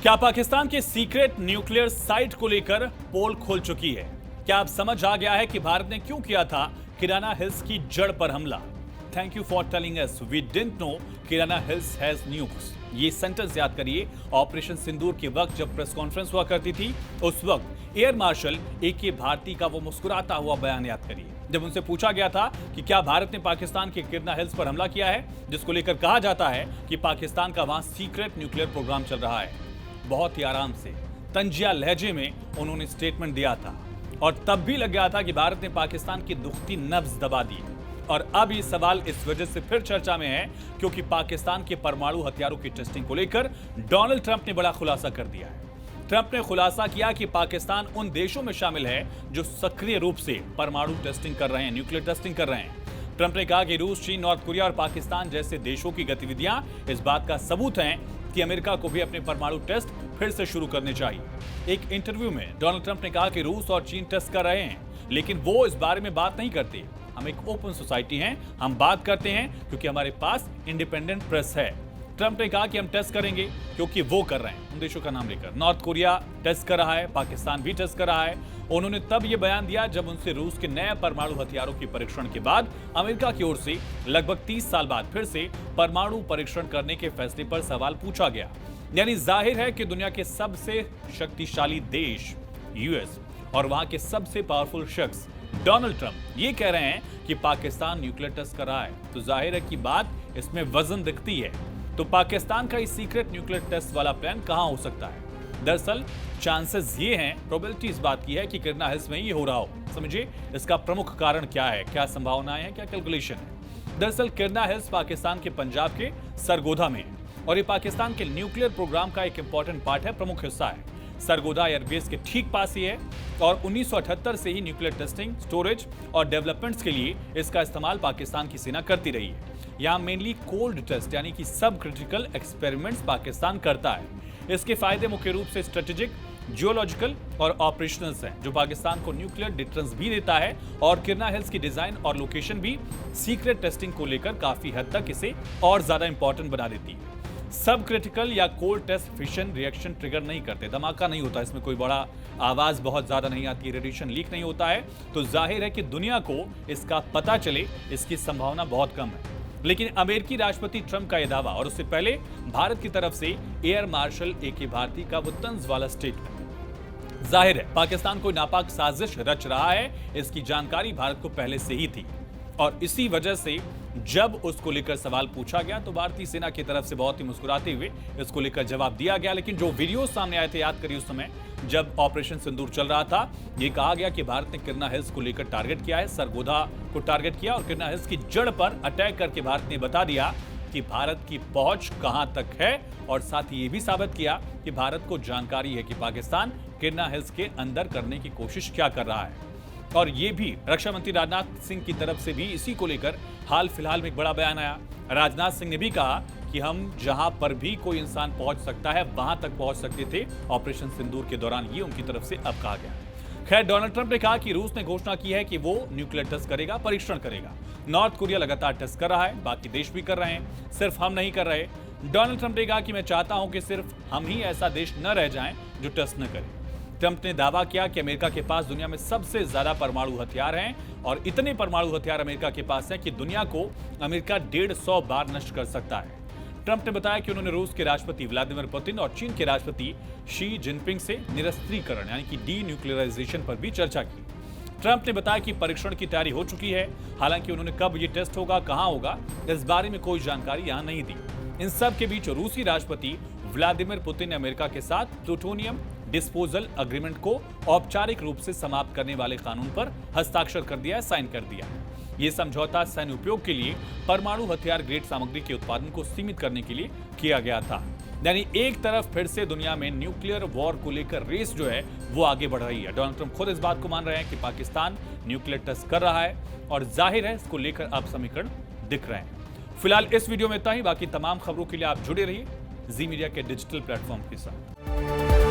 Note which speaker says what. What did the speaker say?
Speaker 1: क्या पाकिस्तान के secret nuclear site को लेकर पोल खोल चुकी है? क्या अब समझ आ गया है कि भारत ने क्यों किया था किराना हिल्स की जड़ पर हमला? Thank you for telling us we didn't know Kirana hills has nukes. ये सेंटेंस याद करिए, ऑपरेशन सिंदूर के वक्त जब प्रेस कॉन्फ्रेंस हुआ करती थी, उस वक्त एयर मार्शल ए.के. भारती का वो मुस्कुराता हुआ बयान याद करिए, जब उनसे पूछा गया था कि क्या भारत ने पाकिस्तान के किराना हिल्स पर हमला किया है, जिसको लेकर कहा जाता है कि पाकिस्तान का वहां सीक्रेट न्यूक्लियर प्रोग्राम चल रहा है। बहुत ही आराम से तंजिया लहजे में उन्होंने स्टेटमेंट दिया था और तब भी लग गया था कि भारत ने पाकिस्तान की दुखती नब्ज दबा दी। और अब ये सवाल इस वजह से फिर चर्चा में है क्योंकि पाकिस्तान के परमाणु हथियारों की टेस्टिंग को लेकर डोनाल्ड ट्रंप ने बड़ा खुलासा कर दिया है। ट्रंप ने खुलासा किया कि पाकिस्तान उन देशों में शामिल है जो सक्रिय रूप से परमाणु टेस्टिंग कर रहे हैं, न्यूक्लियर टेस्टिंग कर रहे हैं। ट्रंप ने कहा कि रूस, चीन, नॉर्थ कोरिया और पाकिस्तान जैसे देशों की गतिविधियां इस बात का सबूत हैं कि अमेरिका को भी अपने परमाणु टेस्ट फिर से शुरू करने चाहिए। एक इंटरव्यू में डोनाल्ड ट्रंप ने कहा कि रूस और चीन टेस्ट कर रहे हैं, लेकिन वो इस बारे में बात नहीं करते। हम एक ओपन सोसाइटी हैं, हम बात करते हैं क्योंकि हमारे पास इंडिपेंडेंट प्रेस है। ट्रंप ने कहा कि हम टेस्ट करेंगे क्योंकि वो कर रहे हैं, उन देशों का नाम लेकर। नॉर्थ कोरिया टेस्ट कर रहा है, पाकिस्तान भी टेस्ट कर रहा है। उन्होंने तब ये बयान दिया जब उनसे रूस के नए परमाणु हथियारों के परीक्षण के बाद अमेरिका की ओर से लगभग 30 साल बाद फिर से परमाणु परीक्षण करने के फैसले पर सवाल पूछा गया। यानी जाहिर है कि दुनिया के सबसे शक्तिशाली देश यूएस और वहां के सबसे पावरफुल शख्स डोनाल्ड ट्रंप ये कह रहे हैं कि पाकिस्तान न्यूक्लियर टेस्ट कर रहा है, तो जाहिर है कि बात इसमें वजन दिखती है। तो पाकिस्तान का इस सीक्रेट न्यूक्लियर टेस्ट वाला प्लान कहां हो सकता है? दरअसल चांसेस ये हैं, प्रोबेबिलिटी इस बात की है कि किराना हिल्स में ये हो रहा हो। समझिए इसका प्रमुख कारण क्या है, क्या संभावनाएं हैं, क्या कैलकुलेशन है। दरअसल किराना हिल्स पाकिस्तान के पंजाब के सरगोधा में है और ये पाकिस्तान के न्यूक्लियर प्रोग्राम का एक इंपॉर्टेंट पार्ट है, प्रमुख हिस्सा है। सरगोधा एयरबेस के ठीक पास ही है और 1978 से ही न्यूक्लियर टेस्टिंग, स्टोरेज और डेवलपमेंट्स के लिए इसका इस्तेमाल पाकिस्तान की सेना करती रही है। यहाँ मेनली कोल्ड टेस्ट यानी कि सब क्रिटिकल एक्सपेरिमेंट्स पाकिस्तान करता है। इसके फायदे मुख्य रूप से स्ट्रेटेजिक, जियोलॉजिकल और ऑपरेशनल्स हैं, जो पाकिस्तान को न्यूक्लियर डिटरेंस भी देता है। और किराना हिल्स की डिजाइन और लोकेशन भी सीक्रेट टेस्टिंग को लेकर काफी हद तक इसे और ज्यादा इंपॉर्टेंट बना देती है। सब क्रिटिकल या cold test fission reaction trigger नहीं करते, धमाका नहीं होता, इसमें कोई बड़ा आवाज बहुत ज्यादा नहीं आती, रेडिएशन लीक नहीं होता है, तो जाहिर है कि दुनिया को इसका पता चले इसकी संभावना बहुत कम है। लेकिन अमेरिकी राष्ट्रपति ट्रंप का यह दावा और उससे पहले भारत की तरफ से एयर मार्शल ए.के. भारती का वो तंज वाला स्टेटमेंट, जाहिर है पाकिस्तान कोई नापाक साजिश रच रहा है, इसकी जानकारी भारत को पहले से ही थी। और इसी वजह से जब उसको लेकर सवाल पूछा गया तो भारतीय सेना की तरफ से बहुत ही मुस्कुराते हुए इसको लेकर जवाब दिया गया। लेकिन जो वीडियो सामने आए थे, याद करिए, उस समय जब ऑपरेशन सिंदूर चल रहा था, ये कहा गया कि भारत ने किराना हिल्स को लेकर टारगेट किया है, सरगोधा को टारगेट किया और किराना हिल्स की जड़ पर अटैक करके भारत ने बता दिया कि भारत की पहुंच कहां तक है और साथ ही ये भी साबित किया कि भारत को जानकारी है कि पाकिस्तान किराना हिल्स के अंदर करने की कोशिश क्या कर रहा है। और ये भी रक्षा मंत्री राजनाथ सिंह की तरफ से भी इसी को लेकर हाल फिलहाल में एक बड़ा बयान आया। राजनाथ सिंह ने भी कहा कि हम जहां पर भी कोई इंसान पहुंच सकता है वहां तक पहुंच सकते थे ऑपरेशन सिंदूर के दौरान, ये उनकी तरफ से अब कहा गया। खैर, डोनाल्ड ट्रंप ने कहा कि रूस ने घोषणा की है कि वो न्यूक्लियर टेस्ट करेगा, परीक्षण करेगा। नॉर्थ कोरिया लगातार टेस्ट कर रहा है, बाकी देश भी कर रहे हैं, सिर्फ हम नहीं कर रहे। डोनाल्ड ट्रंप ने कहा कि मैं चाहता हूं कि सिर्फ हम ही ऐसा देश न रह जाएं जो टेस्ट न करे। ट्रंप ने दावा किया कि अमेरिका के पास दुनिया में सबसे ज्यादा परमाणु हथियार हैं और इतने परमाणु हथियार अमेरिका के पास हैं कि दुनिया को अमेरिका 150 बार नष्ट कर सकता है। ट्रंप ने बताया कि उन्होंने रूस के राष्ट्रपति व्लादिमीर पुतिन और चीन के राष्ट्रपति शी जिनपिंग से निरस्त्रीकरण यानी कि डी न्यूक्लियराइजेशन पर भी चर्चा की। ट्रंप ने बताया कि परीक्षण की तैयारी हो चुकी है, हालांकि उन्होंने कब ये टेस्ट होगा, कहां होगा, इस बारे में कोई जानकारी यहां नहीं दी। इन सब के बीच रूसी राष्ट्रपति व्लादिमीर पुतिन ने अमेरिका के साथ प्लूटोनियम डिस्पोजल अग्रीमेंट को औपचारिक रूप से समाप्त करने वाले कानून पर हस्ताक्षर कर दिया है, साइन कर दिया है। यह समझौता सैन्य उपयोग के लिए परमाणु हथियार ग्रेड सामग्री के उत्पादन को सीमित करने के लिए किया गया था। यानी एक तरफ फिर से दुनिया में न्यूक्लियर वॉर को लेकर रेस जो है वो आगे बढ़ रही है। डोनाल्ड ट्रंप खुद इस बात को मान रहे हैं कि पाकिस्तान न्यूक्लियर टेस्ट कर रहा है और जाहिर है इसको लेकर अब समीकरण दिख रहे हैं। फिलहाल इस वीडियो में इतना ही, बाकी तमाम खबरों के लिए आप जुड़े रहिए जी मीडिया के डिजिटल प्लेटफॉर्म के साथ।